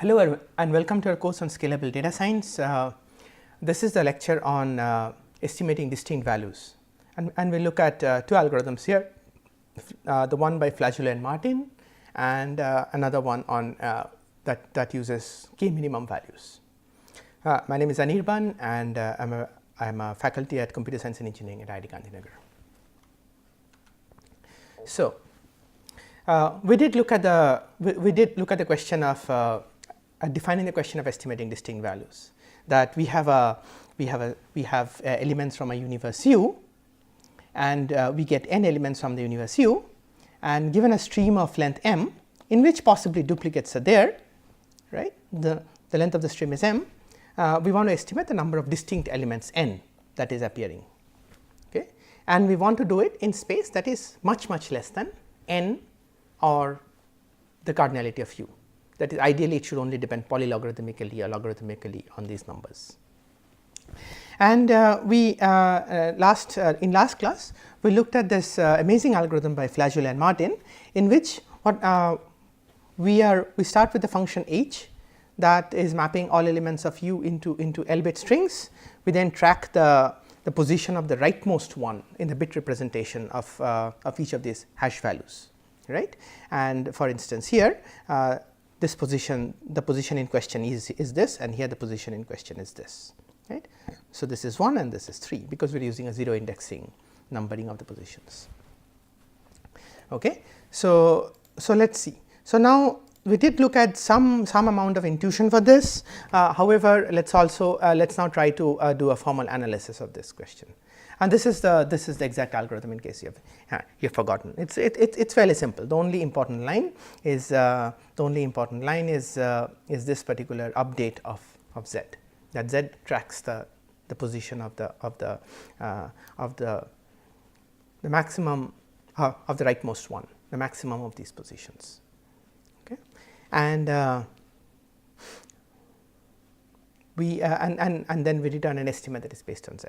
Hello and welcome to our course on scalable data science. This is the lecture on estimating distinct values, and we will look at two algorithms here, the one by Flageolet and Martin and another one on that uses k minimum values. My name is Anirban and I am a faculty at Computer Science and Engineering at IIT Contd. So, we did look at the question of defining the question of estimating distinct values, that we have elements from a universe U, and we get n elements from the universe U, and given a stream of length m in which possibly duplicates are there, right, the length of the stream is m, we want to estimate the number of distinct elements n that is appearing, okay, and we want to do it in space that is much less than n or the cardinality of U. That is, ideally it should only depend polylogarithmically or logarithmically on these numbers. And in last class we looked at this amazing algorithm by Flageolet and Martin, in which we start with the function h that is mapping all elements of U into L-bit strings. We then track the position of the rightmost one in the bit representation of each of these hash values, right. And for instance here, this position, the position in question is this, and here the position in question is this, right. So, this is 1 and this is 3, because we are using a 0 indexing numbering of the positions. Okay. So, let us see. So, now we did look at some amount of intuition for this. However, let us also let us now try to do a formal analysis of this question. And this is the exact algorithm, in case you have forgotten. It's fairly simple. The only important line is this particular update of z, that z tracks the position of the maximum of the rightmost one, the maximum of these positions. Okay, and and then we return an estimate that is based on z.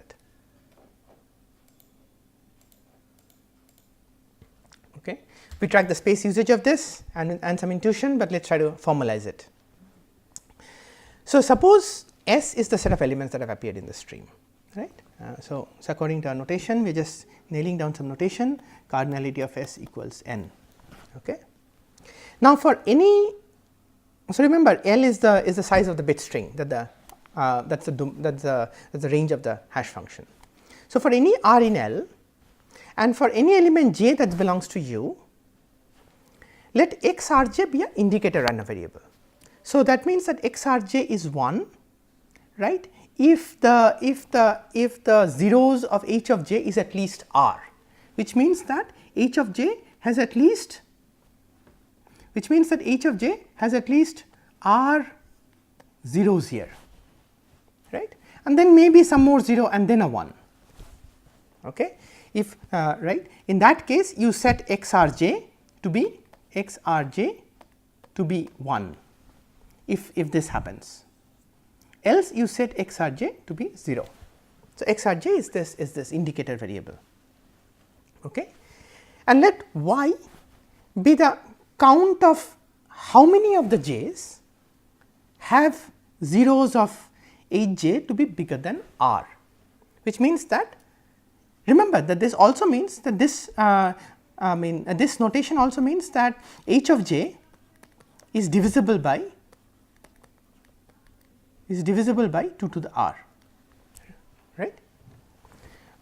Okay. We track the space usage of this and some intuition, but let us try to formalize it. So, suppose S is the set of elements that have appeared in the stream, right. So, according to our notation, we are just nailing down some notation, cardinality of S equals n. Okay. Now, for any, so remember L is the size of the bit string, that that's the range of the hash function. So, for any R in L, and for any element j that belongs to U, let x r j be an indicator random variable. So, that means that x r j is 1, right, if the zeros of h of j is at least r, which means that h of j has at least r zeros here, right, and then maybe some more 0 and then a 1. Okay. If right, in that case you set x r j to be 1 if this happens, else you set x r j to be 0. So, x r j is this indicator variable, okay, and let y be the count of how many of the j's have zeros of h j to be bigger than r, which means that, remember that this also means that this this notation also means that h of j is divisible by 2 to the r, right.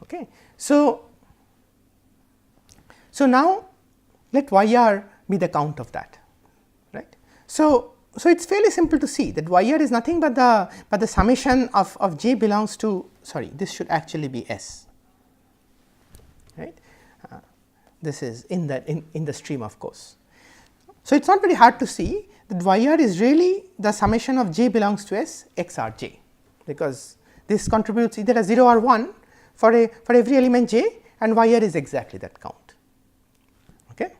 Okay. So, now let y r be the count of that, right. So, it is fairly simple to see that y r is nothing but the summation of j belongs to, sorry, this should actually be S, right. This is in the stream, of course. So, it is not very hard to see that y r is really the summation of j belongs to S x r j, because this contributes either a 0 or 1 for every element j, and y r is exactly that count. Okay.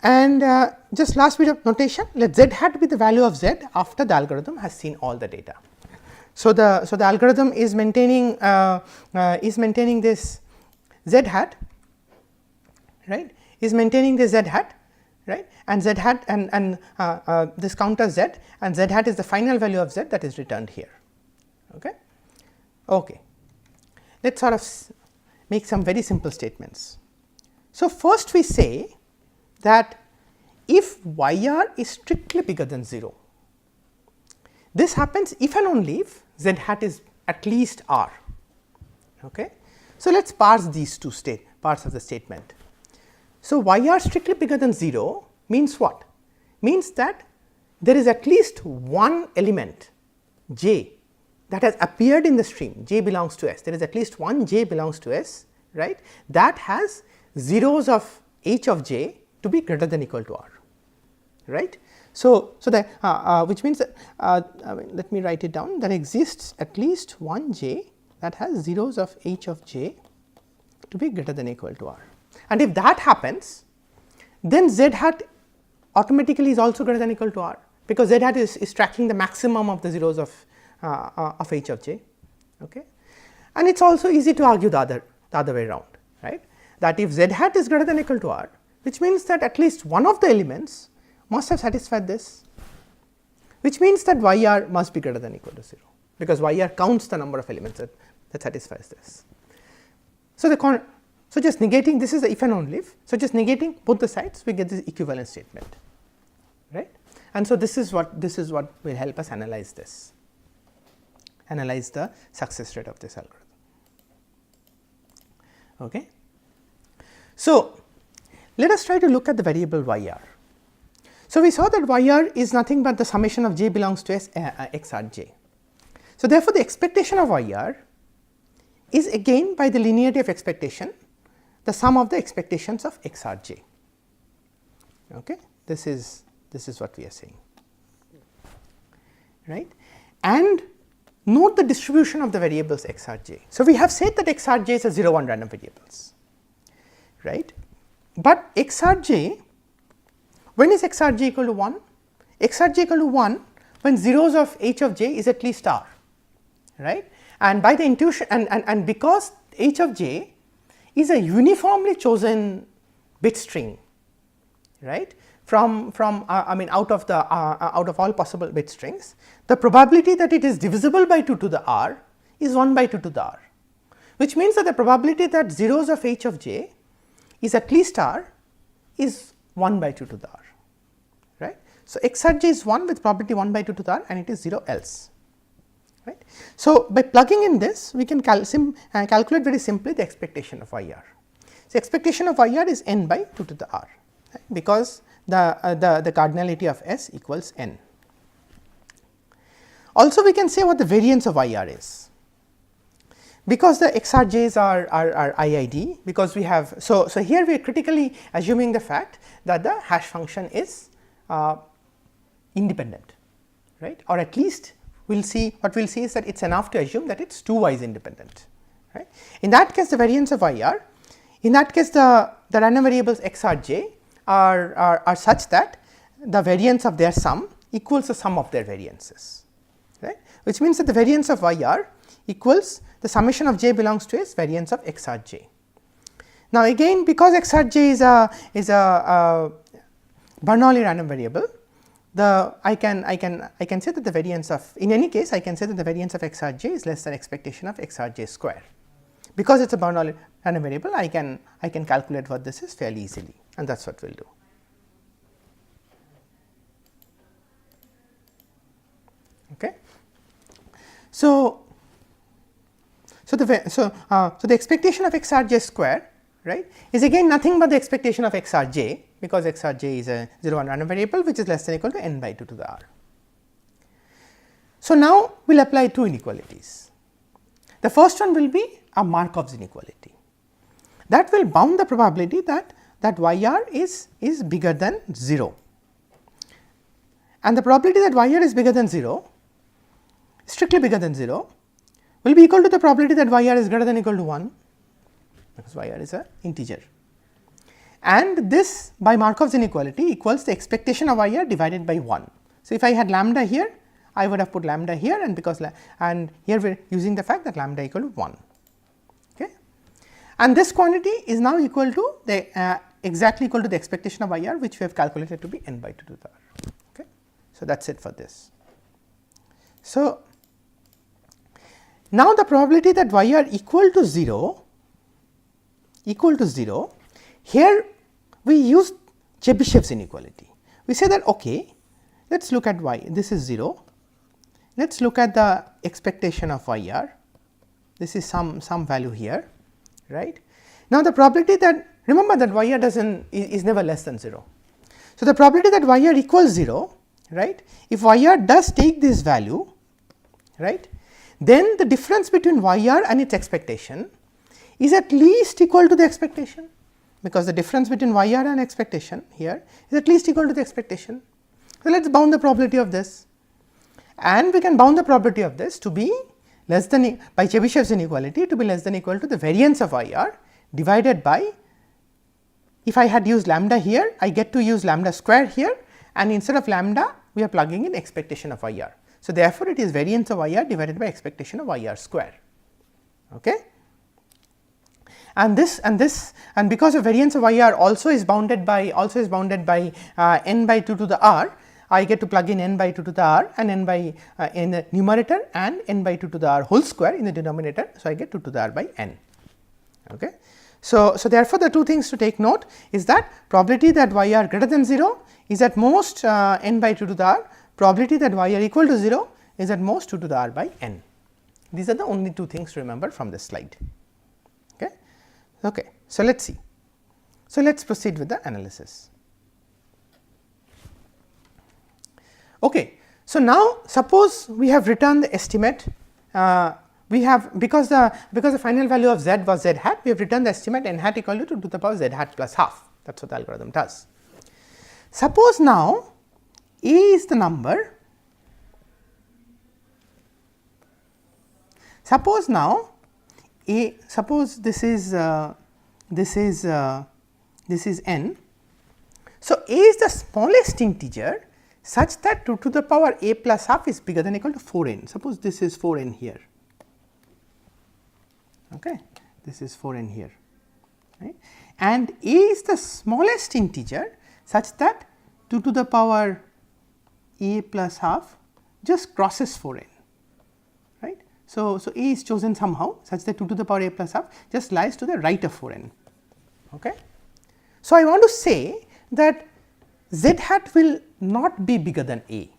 And just last bit of notation, let z hat be the value of z after the algorithm has seen all the data. So, the algorithm is maintaining this z hat, right, is maintaining this z hat, right, and z hat and this counters z, and z hat is the final value of z that is returned here. Okay. Okay. Let us sort of make some very simple statements. So, first we say that if y r is strictly bigger than 0, this happens if and only if z hat is at least r. Okay. So, let us parse these two parts of the statement. So, y r strictly bigger than 0 means what? Means that there is at least one element j that has appeared in the stream, j belongs to S, there is at least one j belongs to S, right, that has zeros of h of j to be greater than equal to r, right. So, that which means that let me write it down, there exists at least one j that has zeros of h of j to be greater than equal to r, and if that happens, then z hat automatically is also greater than equal to r, because z hat is tracking the maximum of the zeros of h of j. Okay. And it is also easy to argue the other way around, right, that if z hat is greater than equal to r, which means that at least one of the elements must have satisfied this, which means that y r must be greater than equal to 0, because y r counts the number of elements that satisfies this. So, so just negating, this is the if and only if, so just negating both the sides, we get this equivalent statement, right. And so, this is what will help us analyze this, analyze the success rate of this algorithm. Okay. So, let us try to look at the variable y r. So, we saw that y r is nothing but the summation of j belongs to S x r j. So, therefore, the expectation of y r is again by the linearity of expectation the sum of the expectations of x r j. Okay. This is what we are saying, right, and note the distribution of the variables x r j. So, we have said that x r j is a 0 1 random variables, right, but x r j, when is x r j equal to 1? X r j equal to 1 when zeros of h of j is at least r, right, and by the intuition and because h of j is a uniformly chosen bit string, right, from I mean out of all possible bit strings, the probability that it is divisible by 2 to the r is 1 by 2 to the r, which means that the probability that zeros of h of j is at least r is 1 by 2 to the r, right. So, x r j is 1 with probability 1 by 2 to the r, and it is 0 else, right. So, by plugging in this, we can calculate very simply the expectation of y r. So, expectation of y r is n by 2 to the r, right, because the cardinality of S equals n. Also, we can say what the variance of y r is, because the x r j's are IID, because we have, so here we are critically assuming the fact that the hash function is independent, right, or at least we will see, what we will see is that it is enough to assume that it is 2 wise independent, right. In that case, the variance of y r, in that case the random variables x r j are such that the variance of their sum equals the sum of their variances, right, which means that the variance of y r equals the summation of j belongs to S variance of x r j. Now, again because x r j is a Bernoulli random variable, I can say that the variance of, in any case I can say that the variance of x r j is less than expectation of x r j square. Because it is a Bernoulli random variable, I can calculate what this is fairly easily, and that is what we will do. Okay. So, the expectation of x r j square, right, is again nothing but the expectation of x r j, because x r j is a 0 1 random variable which is less than or equal to n by 2 to the r. So, now we will apply two inequalities. The first one will be a Markov's inequality that will bound the probability that y r is bigger than 0, and the probability that y r is bigger than 0, strictly bigger than 0, will be equal to the probability that y r is greater than or equal to 1, because y r is an integer, and this by Markov's inequality equals the expectation of y r divided by 1. So, if I had lambda here, I would have put lambda here, and because and here we are using the fact that lambda equal to 1. Okay. And this quantity is now equal to the exactly equal to the expectation of YR, which we have calculated to be n by 2 to the r. Okay. So, that is it for this. So, now the probability that YR equal to 0, here we use Chebyshev's inequality. We say that okay, let us look at y, this is 0, let us look at the expectation of YR, this is some value here, right. Now, the probability that, remember that YR is never less than 0. So, the probability that YR equals 0, right, if YR does take this value, right, then the difference between YR and its expectation is at least equal to the expectation, because the difference between YR and expectation here is at least equal to the expectation. So, let us bound the probability of this, and we can bound the probability of this to be less than, by Chebyshev's inequality, to be less than equal to the variance of YR divided by, if I had used lambda here, I get to use lambda square here, and instead of lambda we are plugging in expectation of YR. So, therefore, it is variance of YR divided by expectation of YR square. Okay. And because of variance of YR also is bounded by n by 2 to the r, I get to plug in n by 2 to the r and n by in the numerator and n by 2 to the r whole square in the denominator. So, I get 2 to the r by n. Okay. So, therefore, the two things to take note is that probability that YR greater than 0 is at most n by 2 to the r, probability that YR equal to 0 is at most 2 to the r by n. These are the only two things to remember from this slide. Okay. Okay. So, let us see. So, let us proceed with the analysis. Okay. So, now suppose we have written the estimate, we have, because the final value of z was z hat, we have written the estimate n hat equal to the power z hat plus half, that is what the algorithm does. Suppose now A is the number, suppose now A, suppose this is n. So, A is the smallest integer such that 2 to the power a plus half is bigger than or equal to 4n. Suppose this is 4n here, okay. This is 4n here, right, and a is the smallest integer such that 2 to the power a plus half just crosses 4n, right. So, a is chosen somehow such that 2 to the power a plus half just lies to the right of 4n. Okay. So, I want to say that z hat will not be bigger than a,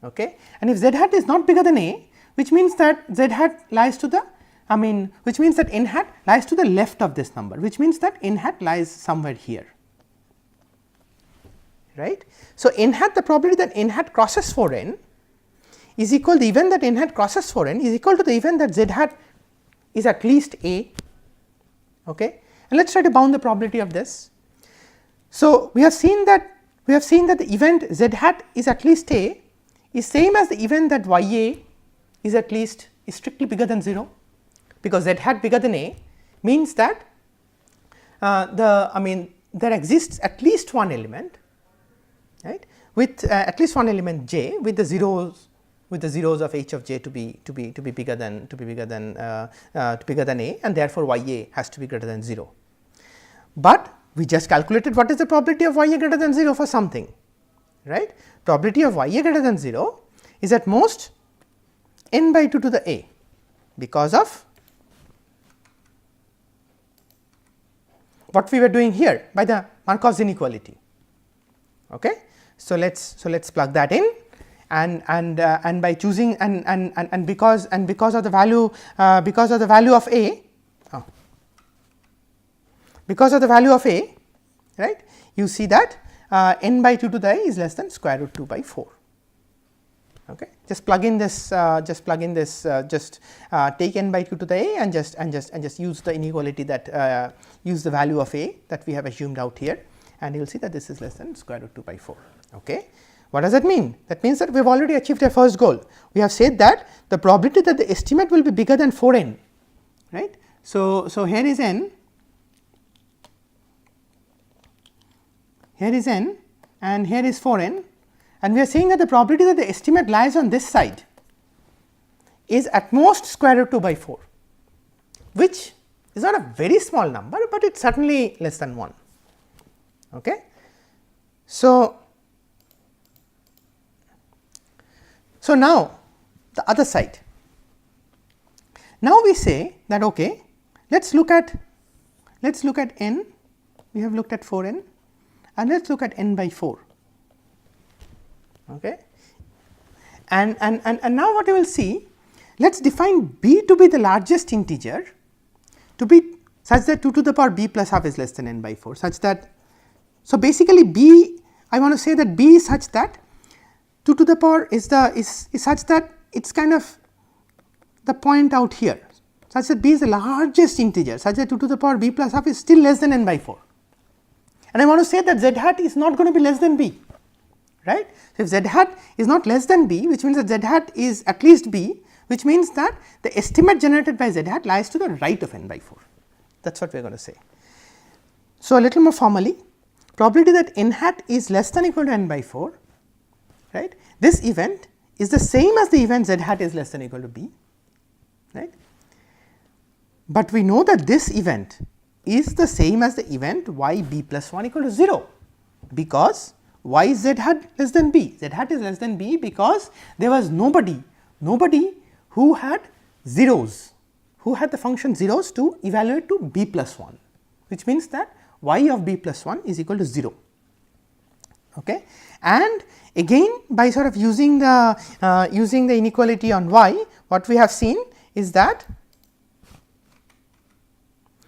okay. And if z hat is not bigger than a, which means that z hat lies to the, which means that n hat lies to the left of this number, which means that n hat lies somewhere here, right. So, n hat, the probability that n hat crosses 4n is equal, the event that n hat crosses 4n is equal to the event that z hat is at least a, okay. And let us try to bound the probability of this. So, we have seen that the event z hat is at least a is same as the event that y a is at least, is strictly bigger than 0, because z hat bigger than a means that there exists at least one element, right, with at least one element j with the zeros of h of j to be bigger than a, and therefore y a has to be greater than 0. But we just calculated what is the probability of y a greater than 0 for something, right. Probability of y a greater than 0 is at most n by 2 to the a, because of what we were doing here by the Markov's inequality. Okay. So, let us plug that in, and by choosing and because of the value of a, because of the value of a, right, you see that n by 2 to the a is less than square root 2 by 4. Okay. Just plug in this, take n by 2 to the a and just use the inequality that use the value of a that we have assumed out here, and you will see that this is less than square root 2 by 4. Okay. What does that mean? That means that we have already achieved our first goal. We have said that the probability that the estimate will be bigger than 4n, right. So, here is n, here is n, and here is 4n, and we are saying that the probability that the estimate lies on this side is at most square root 2 by 4, which is not a very small number, but it is certainly less than 1. Okay. So now the other side. Now we say that okay, let us look at n, we have looked at 4n, and let us look at n by 4. Okay. And now what you will see, let us define b to be the largest integer to be such that 2 to the power b plus half is less than n by 4, such that, so basically b, I want to say that b is such that 2 to the power is such that it is kind of the point out here, such that b is the largest integer, such that 2 to the power b plus half is still less than n by 4. And I want to say that z hat is not going to be less than b, right. So, if z hat is not less than b, which means that z hat is at least b, which means that the estimate generated by z hat lies to the right of n by 4. That is what we are going to say. So, a little more formally, probability that n hat is less than or equal to n by 4, right. This event is the same as the event z hat is less than or equal to b, right. But we know that this event is the same as the event y b plus 1 equal to 0, because why is z hat less than b? Z hat is less than b because there was nobody who had zeros, who had the function zeros to evaluate to b plus 1, which means that y of b plus 1 is equal to 0. Okay. And again, by sort of using the inequality on y, what we have seen is that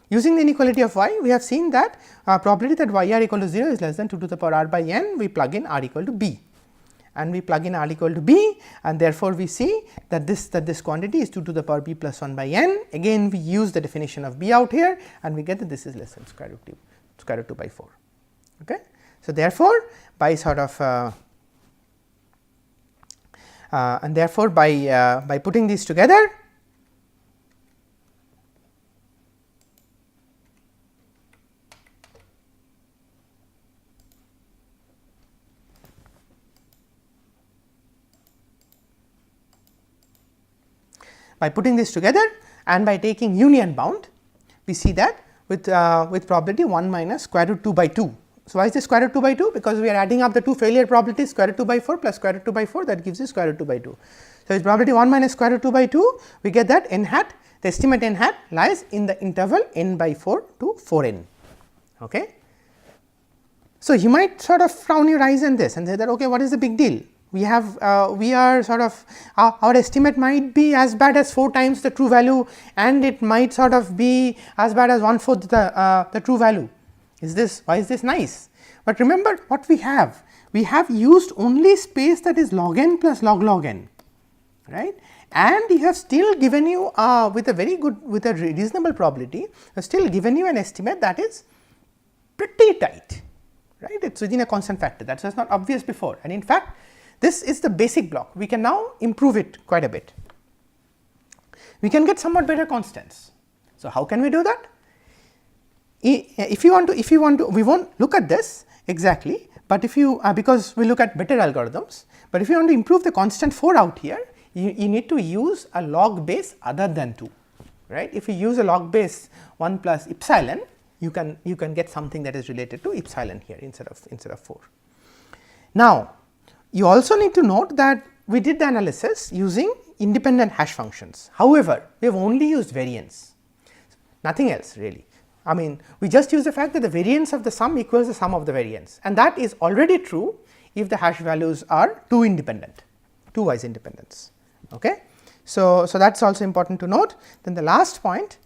using the inequality of y, we have seen that probability that y r equal to 0 is less than 2 to the power r by n, we plug in r equal to b, and we plug in r equal to b, and therefore, we see that this quantity is 2 to the power b plus 1 by n. Again, we use the definition of b out here, and we get that this is less than square root 2 by 4. Okay. So, therefore, by sort of and therefore, by putting these together, and by taking union bound, we see that with probability 1 minus square root 2 by 2. So, why is this square root 2 by 2? Because we are adding up the two failure probabilities, square root 2 by 4 plus square root 2 by 4, that gives you square root 2 by 2. So, with probability 1 minus square root 2 by 2, we get that n hat, the estimate n hat lies in the interval n by 4 to 4n. Okay. So, you might sort of frown your eyes on this and say that okay, what is the big deal? We are sort of our estimate might be as bad as 4 times the true value, and it might sort of be as bad as 1/4 the true value. Why is this nice? But remember what we have used only space that is log n plus log n, right, and we have still given you with a reasonable probability, still given you an estimate that is pretty tight, right. It is within a constant factor, that was not obvious before, and in fact, this is the basic block. We can now improve it quite a bit. We can get somewhat better constants. So, how can we do that? If you want to, we will not look at this exactly, but if you because we look at better algorithms, but if you want to improve the constant 4 out here, you need to use a log base other than 2, right. If you use a log base 1 plus epsilon, you can get something that is related to epsilon here instead of 4. Now, you also need to note that we did the analysis using independent hash functions. However, we have only used variance, nothing else really. I mean, we just use the fact that the variance of the sum equals the sum of the variance, and that is already true if the hash values are 2 independent, 2 wise independents. Okay. So, that is also important to note. Then the last point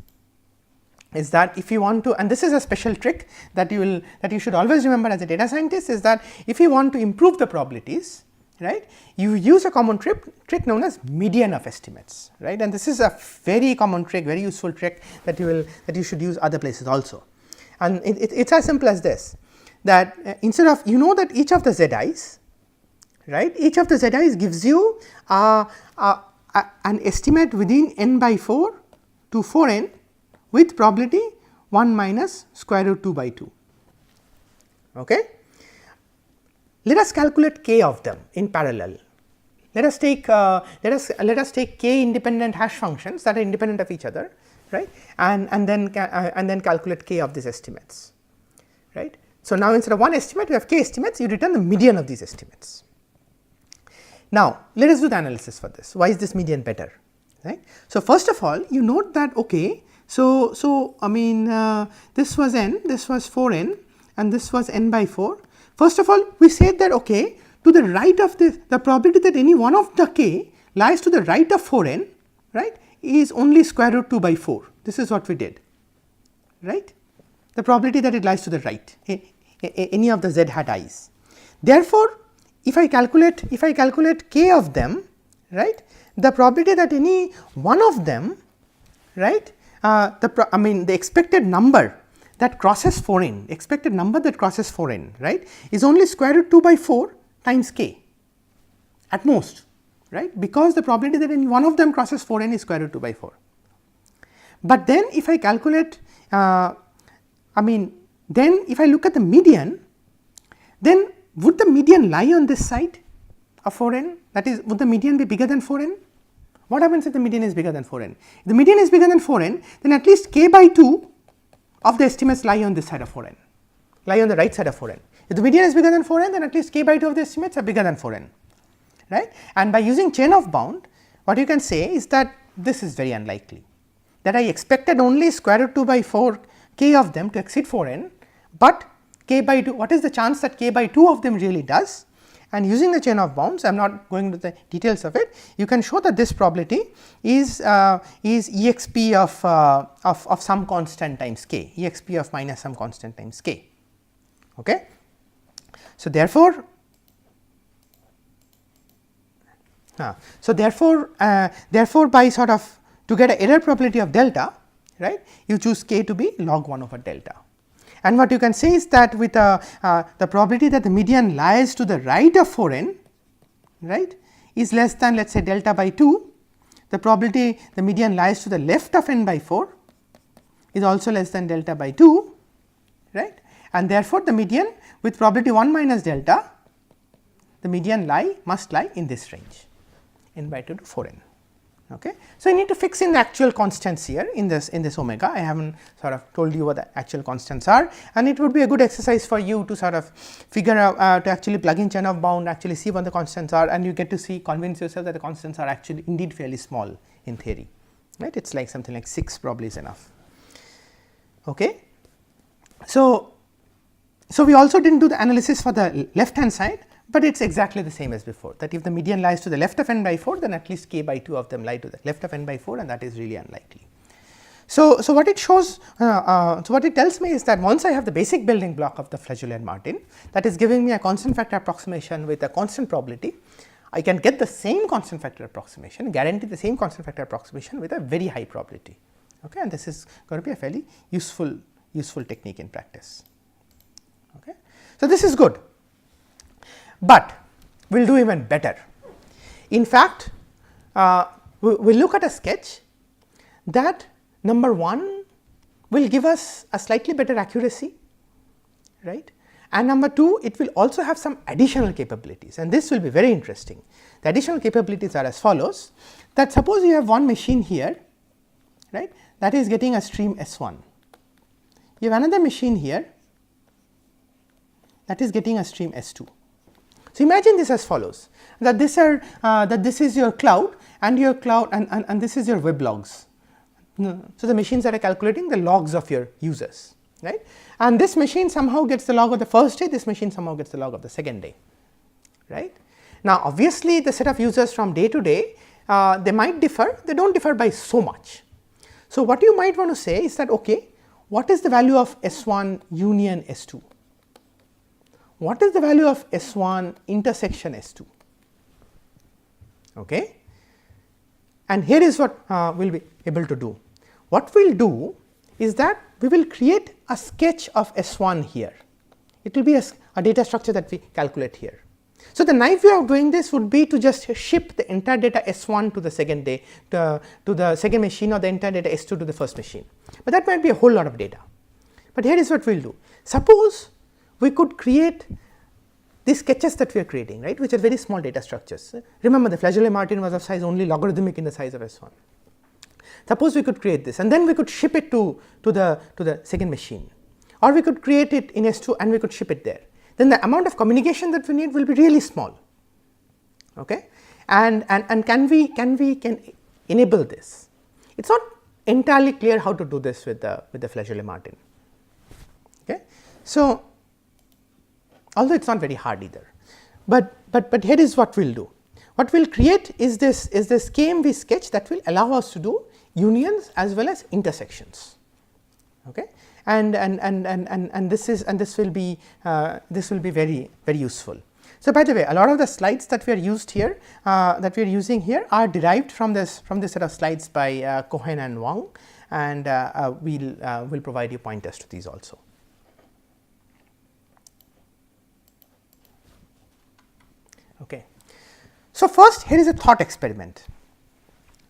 is that if you want to, and this is a special trick that you should always remember as a data scientist, is that if you want to improve the probabilities, right, you use a common trick known as median of estimates, right, and this is a very common trick, very useful trick that you should use other places also. And it is as simple as this, that instead of, you know that each of the zi's, right, each of the zi's gives you an estimate within n by 4 to 4n with probability 1 minus square root 2 by 2. Okay. Let us calculate k of them in parallel. Let us take k independent hash functions that are independent of each other. right, and then calculate k of these estimates, right. So, now instead of one estimate we have k estimates, you return the median of these estimates. Now, let us do the analysis for this. Why is this median better, right? So, first of all you note that okay, so I mean this was n, this was 4n and this was n by 4. First of all we said that okay, to the right of this, the probability that any one of the k lies to the right of 4n, right, is only square root 2 by 4. This is what we did, right, the probability that it lies to the right, any of the z hat i's. Therefore, if I calculate k of them, right, the probability that any one of them, right, the expected number that crosses 4n, right, is only square root 2 by 4 times k at most, right, because the probability that any one of them crosses 4n is square root 2 by 4. But then if I calculate, then if I look at the median, then would the median lie on this side of 4n, that is, would the median be bigger than 4n? What happens if the median is bigger than 4n? If the median is bigger than 4n, then at least k by 2 of the estimates lie on this side of 4n, lie on the right side of 4n. If the median is bigger than 4n, then at least k by 2 of the estimates are bigger than 4n, right. And by using chain of bound, what you can say is that this is very unlikely, that I expected only square root 2 by 4 k of them to exceed 4n, but k by 2, what is the chance that k by 2 of them really does? And using the chain of bounds, I am not going into the details of it, you can show that this probability is exp of some constant times k, exp of minus some constant times k. Okay. So, therefore, by sort of to get an error probability of delta, right, you choose k to be log 1 over delta. And what you can say is that with the probability that the median lies to the right of 4n, right, is less than, let us say, delta by 2, the probability the median lies to the left of n by 4 is also less than delta by 2, right, and therefore, the median with probability 1 minus delta, the median must lie in this range, n by 2 to 4n. Okay. So, you need to fix in the actual constants here in this omega. I have not sort of told you what the actual constants are, and it would be a good exercise for you to sort of figure out to actually plug in chain of bound, actually see what the constants are, and you get to see, convince yourself that the constants are actually indeed fairly small in theory, right. It is like something like 6 probably is enough. Okay. So, we also did not do the analysis for the left hand side, but it is exactly the same as before, that if the median lies to the left of n by 4, then at least k by 2 of them lie to the left of n by 4, and that is really unlikely. So, what it shows, so what it tells me is that once I have the basic building block of the Flageolet-Martin, that is giving me a constant factor approximation with a constant probability, I can get the same constant factor approximation, guarantee the same constant factor approximation with a very high probability. Okay, and this is going to be a fairly useful technique in practice. Okay. So, this is good, but we will do even better. In fact, we will look at a sketch that number 1 will give us a slightly better accuracy, right, and number 2 it will also have some additional capabilities, and this will be very interesting. The additional capabilities are as follows, that suppose you have one machine here, right, that is getting a stream S1, you have another machine here that is getting a stream S2. So, imagine this as follows, that this is your cloud and this is your web logs. So, the machines that are calculating the logs of your users, right, and this machine somehow gets the log of the first day, this machine somehow gets the log of the second day, right. Now, obviously, the set of users from day to day, they might differ, they do not differ by so much. So, what you might want to say is that okay, what is the value of S1 union S2? What is the value of S1 intersection S2? Okay. And here is what we will be able to do. What we will do is that we will create a sketch of S1 here. It will be a data structure that we calculate here. So, the naive way of doing this would be to just ship the entire data S1 to the second day to the second machine, or the entire data S2 to the first machine, but that might be a whole lot of data. But here is what we will do. Suppose we could create these sketches that we are creating, right, which are very small data structures. Remember, the Flageolet-Martin was of size only logarithmic in the size of S1. Suppose we could create this and then we could ship it to the second machine, or we could create it in S2 and we could ship it there. Then the amount of communication that we need will be really small. Okay? And can we enable this? It's not entirely clear how to do this with the Flageolet-Martin. Okay? So, although it's not very hard either, but here is what we'll do. What we'll create is this KMV sketch that will allow us to do unions as well as intersections. Okay? And this will be very useful. So, by the way, a lot of the slides that we are using here are derived from this set of slides by Cohen and Wang, and we'll provide you pointers to these also. Okay. So, first here is a thought experiment,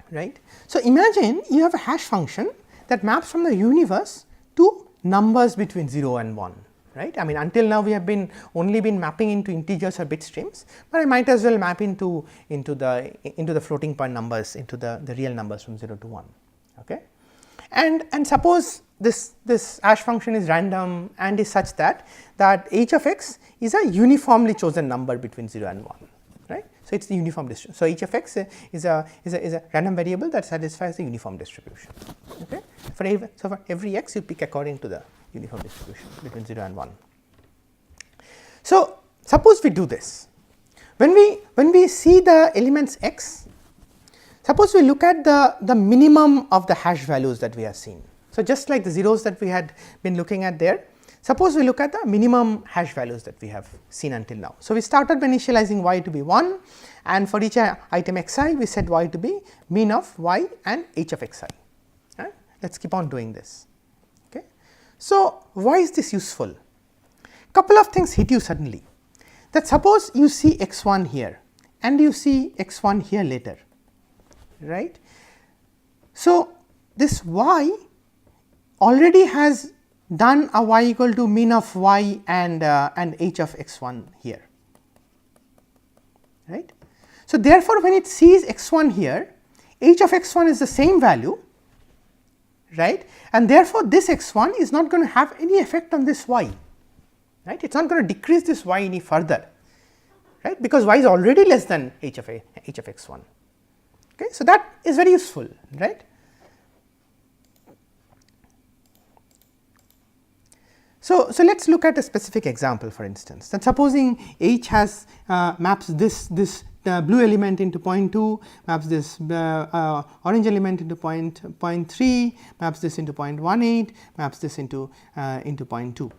right. So, imagine you have a hash function that maps from the universe to numbers between 0 and 1. Right? I mean, until now we have only been mapping into integers or bit streams, but I might as well map into the floating point numbers, into the real numbers from 0 to 1. Okay? And suppose this hash function is random and is such that h of x is a uniformly chosen number between 0 and 1. Right? So, it is the uniform distribution. So, h of x is a random variable that satisfies the uniform distribution. Okay? So, for every x you pick according to the uniform distribution between 0 and 1. So, suppose we do this. When we see the elements x, suppose we look at the minimum of the hash values that we have seen. So, just like the zeros that we had been looking at there, suppose we look at the minimum hash values that we have seen until now. So, we started by initializing y to be 1, and for each item xi we set y to be mean of y and h of xi. Right? Let us keep on doing this. So, why is this useful? Couple of things hit you suddenly, that suppose you see x1 here and you see x1 here later, right. So, this y already has done a y equal to mean of y and h of x1 here, right. So, therefore, when it sees x1 here, h of x1 is the same value, right, and therefore, this x1 is not going to have any effect on this y, right. It is not going to decrease this y any further, right, because y is already less than h of x1. Okay. So, that is very useful, right. So, let us look at a specific example, for instance, that supposing h has maps this blue element into 0.2, maps this orange element into 0.3, maps this into 0.18, maps this into 0.2.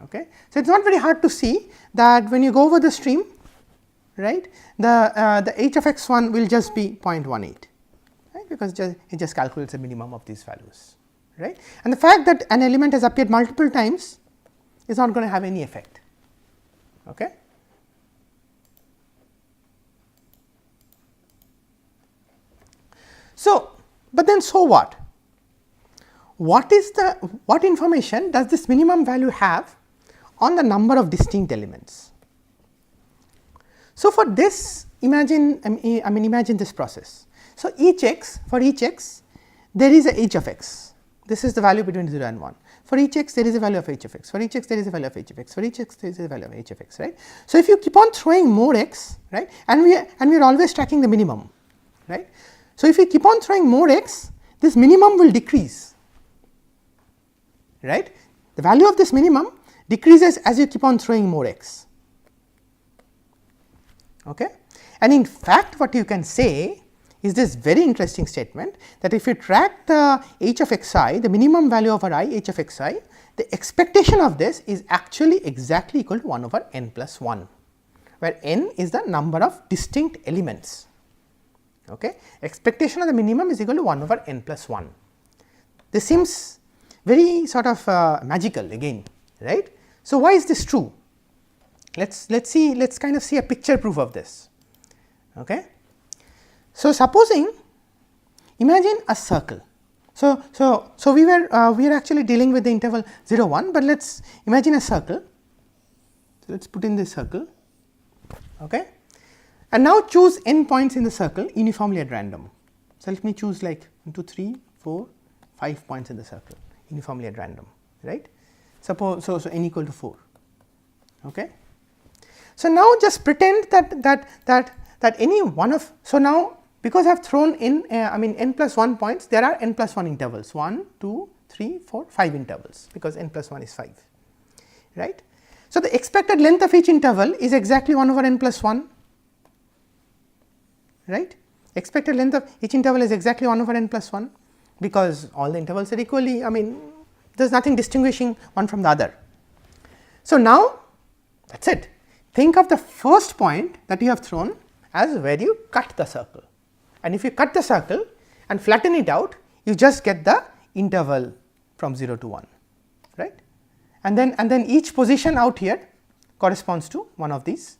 Okay. So, it is not very hard to see that when you go over the stream, right, the h of x1 will just be 0.18, right, because it just calculates the minimum of these values, right. And the fact that an element has appeared multiple times is not going to have any effect. Okay. So, but then so what? What information does this minimum value have on the number of distinct elements? So, for this imagine this process. So, for each x there is a h of x, this is the value between 0 and 1. For each x there is a value of h of x, for each x there is a value of h of x, for each x there is a value of h of x, right. So, if you keep on throwing more x, right, and we are always tracking the minimum, right. So, if you keep on throwing more x, this minimum will decrease, right. The value of this minimum decreases as you keep on throwing more x. Okay. And in fact, what you can say is this very interesting statement, that if you track the h of xi, the minimum value of our h of xi, the expectation of this is actually exactly equal to 1 over n plus 1, where n is the number of distinct elements. Okay. Expectation of the minimum is equal to 1 over n plus 1. This seems very sort of magical again, right. So, why is this true? Let's kind of see a picture proof of this. Okay. So, supposing, imagine a circle. So we are actually dealing with the interval 0 1, but let us imagine a circle. So, let us put in this circle. Okay. And now choose n points in the circle uniformly at random. So, let me choose like 1, 2, 3, 4, 5 points in the circle uniformly at random, right. Suppose, so n equal to 4. Okay. So, now just pretend that any one of, so now because I have thrown in n plus 1 points, there are n plus 1 intervals 1, 2, 3, 4, 5 intervals, because n plus 1 is 5, right. So, the expected length of each interval is exactly 1 over n plus 1, right. Expected length of each interval is exactly 1 over n plus 1, because all the intervals are equally, there is nothing distinguishing one from the other. So, now that is it. Think of the first point that you have thrown as where you cut the circle, and if you cut the circle and flatten it out, you just get the interval from 0 to 1, right. And then each position out here corresponds to one of these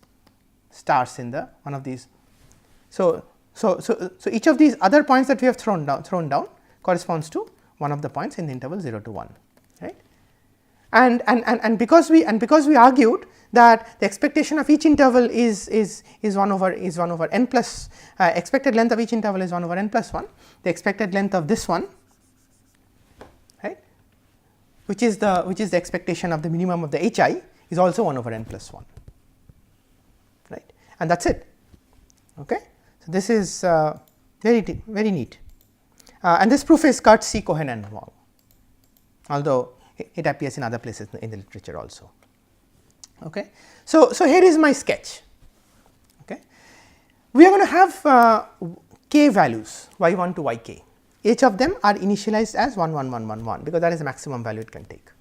stars in the one of these. So, each of these other points that we have thrown down corresponds to one of the points in the interval 0 to 1, right. And because we argued that the expectation of each interval is 1 over n plus expected length of each interval is 1 over n plus 1, the expected length of this one, right, which is the expectation of the minimum of the hi, is also 1 over n plus 1, right, and that is it. Okay. So, this is very neat, and this proof is Kurtz, Cohen and Wang, although it appears in other places in the literature also. Okay. So, here is my sketch. Okay. We are going to have k values y1 to yk, each of them are initialized as 1 1 1 1 1, because that is the maximum value it can take.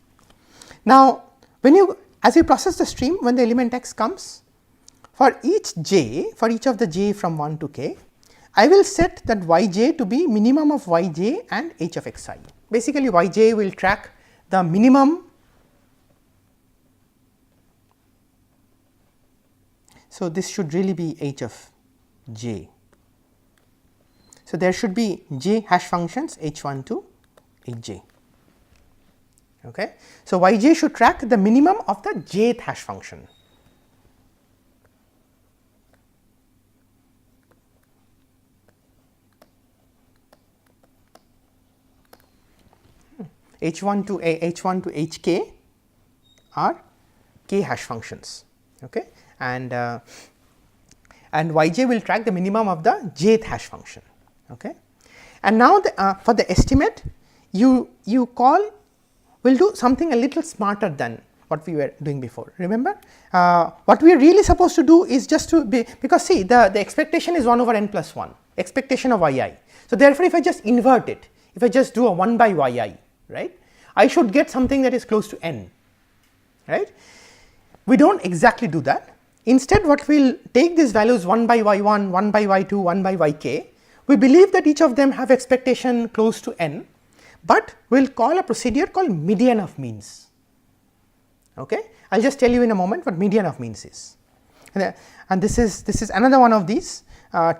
Now, as you process the stream, when the element x comes, for each of the j from 1 to k, I will set that yj to be minimum of yj and h of xi. Basically, yj will track the minimum. So, this should really be h of j. So, there should be j hash functions h1 to hj. Okay. So, yj should track the minimum of the jth hash function. h1 to hk are k hash functions, okay, and yj will track the minimum of the jth hash function. Okay. And now for the estimate, you will do something a little smarter than what we were doing before. Remember, what we are really supposed to do is just to be, because see the expectation is 1 over n plus 1, expectation of yi. So, therefore, if I just invert it, if I just do a 1 by yi, right, I should get something that is close to n, right. We do not exactly do that. Instead, what we will take these values 1 by y1, 1 by y2, 1 by yk, we believe that each of them have expectation close to n, but we will call a procedure called median of means. Okay. I will just tell you in a moment what median of means is, and this is another one of these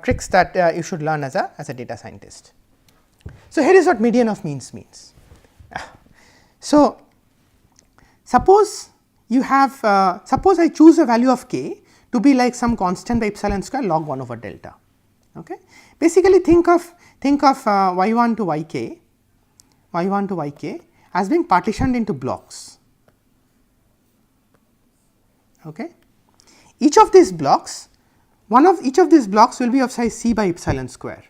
tricks that you should learn as a data scientist. So, here is what median of means means. So, suppose you have suppose I choose a value of k to be like some constant by epsilon square log 1 over delta. Okay. Basically, think of y1 to yk as being partitioned into blocks. Okay. Each of these blocks, each of these blocks will be of size c by epsilon square.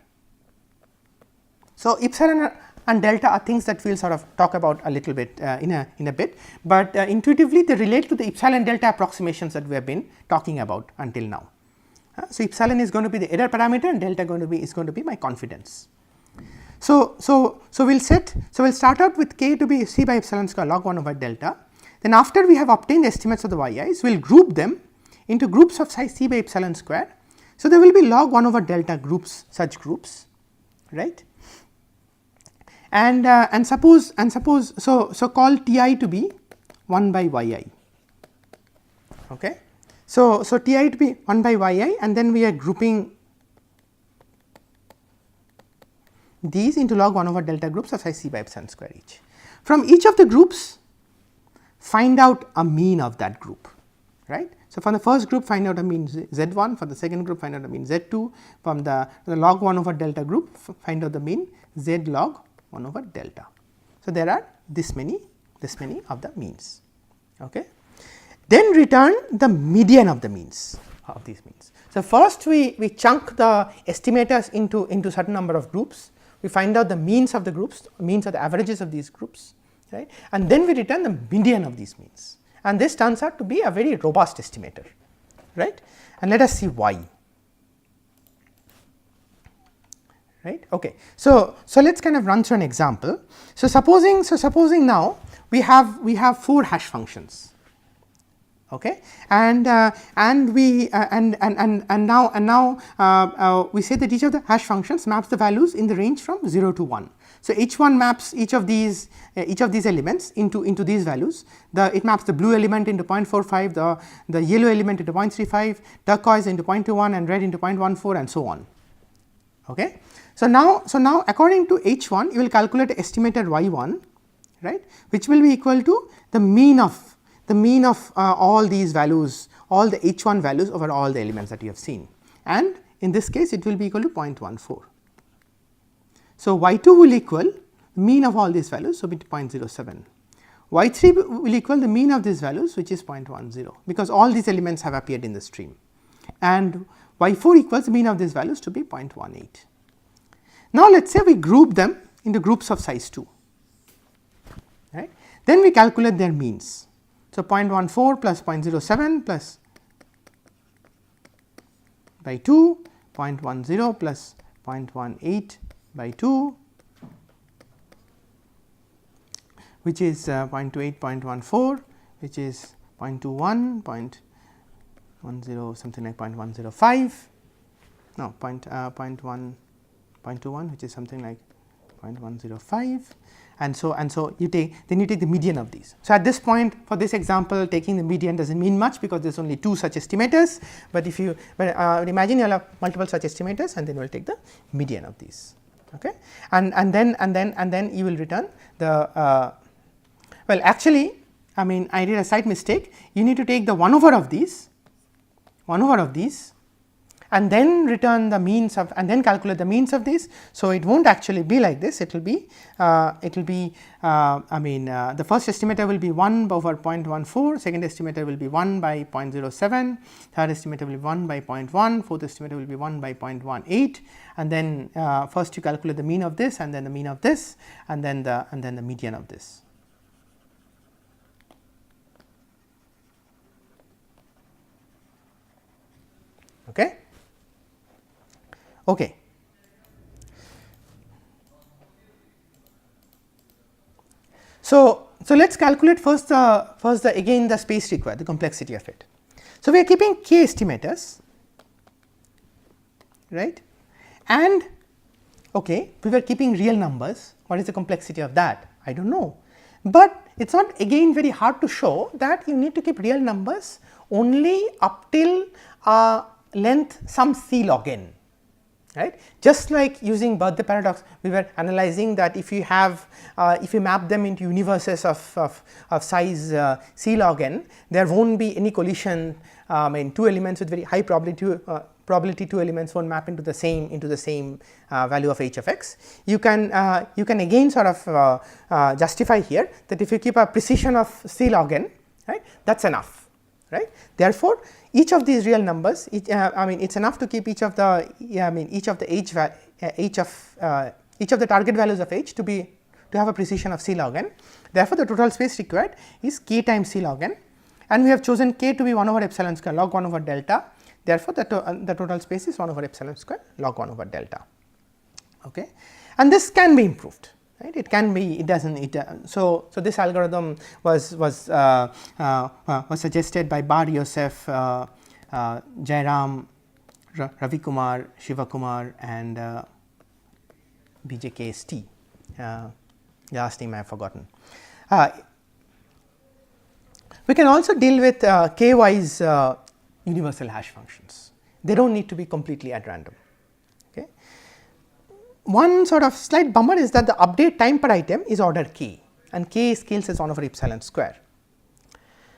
So, epsilon and delta are things that we will sort of talk about a little bit in a bit, but intuitively they relate to the epsilon delta approximations that we have been talking about until now. So, epsilon is going to be the error parameter and delta is going to be my confidence. So, we will start out with k to be c by epsilon square log 1 over delta. Then after we have obtained the estimates of the yi's, we will group them into groups of size c by epsilon square. So, there will be log 1 over delta groups, such groups, right. And suppose so call Ti to be 1 by yi. Okay. So, Ti to be 1 by yi, and then we are grouping these into log 1 over delta groups of size c by epsilon square each. From each of the groups, find out a mean of that group, right. So, from the first group find out a mean Z1, for the second group find out a mean Z2, from the log 1 over delta group find out the mean Z log 1 over delta. So, there are this many of the means. Okay. Then return the median of the means of these means. So, first we chunk the estimators into certain number of groups, we find out the means of the groups, means of the averages of these groups, right, and then we return the median of these means, and this turns out to be a very robust estimator, right, and let us see why. Right. Okay. So, let us kind of run through an example. So, supposing now we have 4 hash functions. Okay, and now we say that each of the hash functions maps the values in the range from 0 to 1. So, each one maps each of these elements into these values. It maps the blue element into 0.45, the yellow element into 0.35, turquoise into 0.21, and red into 0.14, and so on. Okay. So, now according to H1 you will calculate estimated Y1, right, which will be equal to the mean of all these values, all the H1 values over all the elements that you have seen, and in this case it will be equal to 0.14. So, Y2 will equal the mean of all these values, so, be 0.07. Y3 will equal the mean of these values, which is 0.10, because all these elements have appeared in the stream, and Y4 equals the mean of these values to be 0.18. Now, let us say we group them into groups of size 2, right. Then we calculate their means. So, 0.14 plus 0.07 plus by 2, 0.10 plus 0.18 by 2, which is 0.28, 0.14, which is 0.21, 0.10, something like 0.105, no 0.21, which is something like 0.105. And so you take the median of these. So, at this point for this example, taking the median does not mean much, because there is only 2 such estimators, but if you imagine you will have multiple such estimators, and then you will take the median of these. Okay. And then you will return the well, actually I mean I did a slight mistake. You need to take the 1 over of these, and then return the means of, and then calculate the means of these. So, it will not actually be like this, it will be the first estimator will be 1 over 0.14, second estimator will be 1 by 0.07, third estimator will be 1 by 0.1, fourth estimator will be 1 by 0.18, and then first you calculate the mean of this, and then the mean of this, and then the median of this. Okay. Okay. So, let us calculate first again the space required, the complexity of it. So, we are keeping k estimators, right, and okay, we were keeping real numbers. What is the complexity of that? I do not know, but it is not again very hard to show that you need to keep real numbers only up till length some c log n. Right. Just like using birthday paradox, we were analyzing that if you have if you map them into universes of size c log n, there will not be any collision in 2 elements with very high probability 2 elements will not map into the same value of h of x. You can again sort of justify here that if you keep a precision of c log n, right, that is enough, right. Therefore, each of these real numbers, it is enough to keep each of the each of the target values of h to have a precision of c log n. Therefore, the total space required is k times c log n, and we have chosen k to be 1 over epsilon square log 1 over delta. Therefore, the total space is 1 over epsilon square log 1 over delta. Okay. And this can be improved. Right, it can be, it does not. So this algorithm was suggested by Bar Yosef, Jairam, Ravi Kumar, Shiva Kumar, and BJKST. The last name I have forgotten. We can also deal with k-wise universal hash functions. They do not need to be completely at random. Okay. One sort of slight bummer is that the update time per item is order k, and k scales as 1 over epsilon square.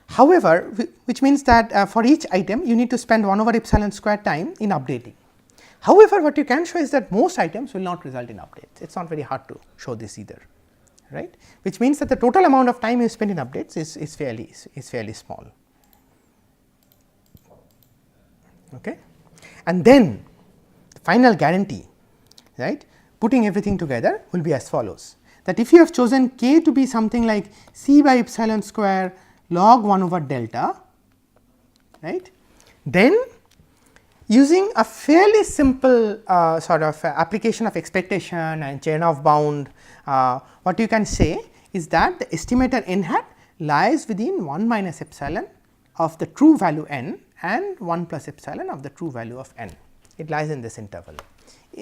However, which means that for each item you need to spend 1 over epsilon square time in updating. However, what you can show is that most items will not result in updates. It is not very hard to show this either, right, which means that the total amount of time you spend in updates is fairly small. Okay. And then the final guarantee, right, putting everything together will be as follows, that if you have chosen k to be something like c by epsilon square log 1 over delta, right, then using a fairly simple sort of application of expectation and chain of bound, what you can say is that the estimator n hat lies within 1 minus epsilon of the true value n and 1 plus epsilon of the true value of n. It lies in this interval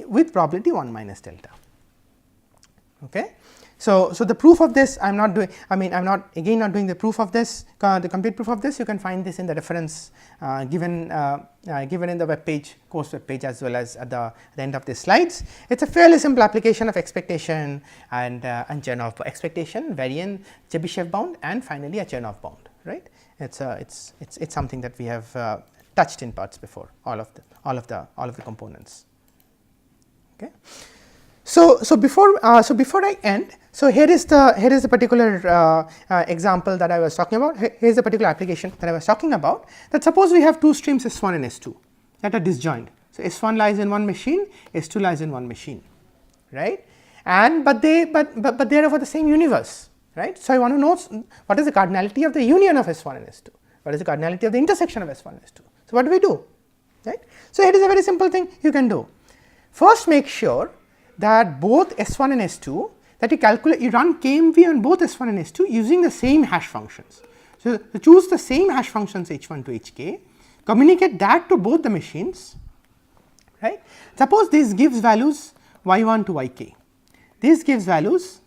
with probability 1 minus delta. Okay. So, the proof of this I am not doing, I mean I am not again not doing the proof of this, the complete proof of this. You can find this in the reference given in the web page, course web page, as well as at the end of the slides. It is a fairly simple application of expectation and chain of expectation, variant, Chebyshev bound, and finally a chain of bound, right. It's something that we have touched in parts before, all of the components. Okay. So before I end, so here is the particular example that I was talking about. Here is the particular application that I was talking about. That suppose we have two streams S1 and S2 that are disjoint. So S1 lies in one machine, S2 lies in one machine, right? And but they are over the same universe, right? So I want to know what is the cardinality of the union of S1 and S2. What is the cardinality of the intersection of S1 and S2? So what do we do, right? So here is a very simple thing you can do. First, make sure that both S1 and S2, that you run KMV on both S1 and S2 using the same hash functions. So choose the same hash functions H1 to Hk, communicate that to both the machines, right. Suppose this gives values y1 to yk, this gives values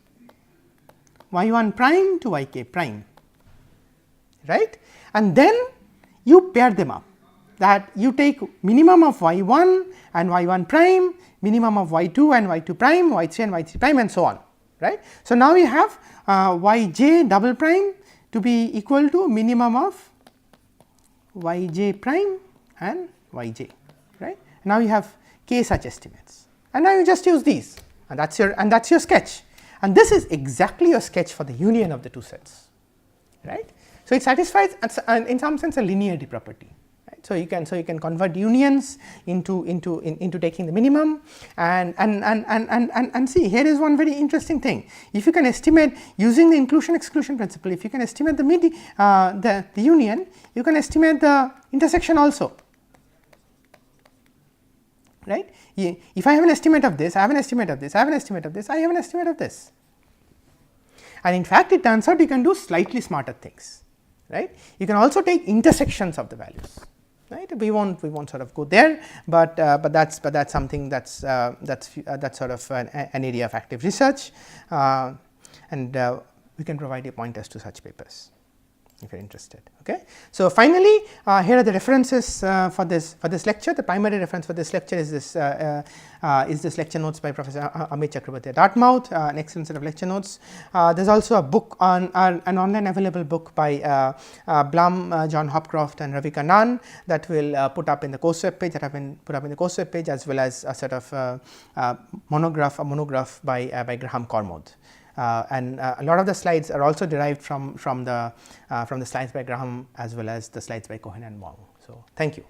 y1 prime to yk prime, right, and then you pair them up, that you take minimum of y1 and y1 prime, minimum of y2 and y2 prime, y3 and y3 prime, and so on, right. So now we have yj double prime to be equal to minimum of yj prime and yj, right. Now you have k such estimates, and now you just use these, and that's your sketch, and this is exactly your sketch for the union of the two sets, right. So it satisfies in some sense a linearity property. So you can convert unions into taking the minimum, and see, here is one very interesting thing. If you can estimate using the inclusion exclusion principle, if you can estimate the union, you can estimate the intersection also, right. If I have an estimate of this, I have an estimate of this, I have an estimate of this, I have an estimate of this, and in fact it turns out you can do slightly smarter things, right. You can also take intersections of the values. Right, we won't sort of go there, but that's something that's sort of an area of active research, and we can provide you pointers to such papers if you are interested. Okay. So finally, here are the references for this lecture. The primary reference for this lecture is this lecture notes by Professor Amit Chakrabarty at Dartmouth, an excellent set of lecture notes. There is also a book on an online available book by Blum, John Hopcroft, and Ravi Kannan that will put up in the course web page, that have been put up in the course web page, as well as a sort of monograph by Graham Cormode. And a lot of the slides are also derived from the slides by Graham, as well as the slides by Cohen and Wong. So thank you.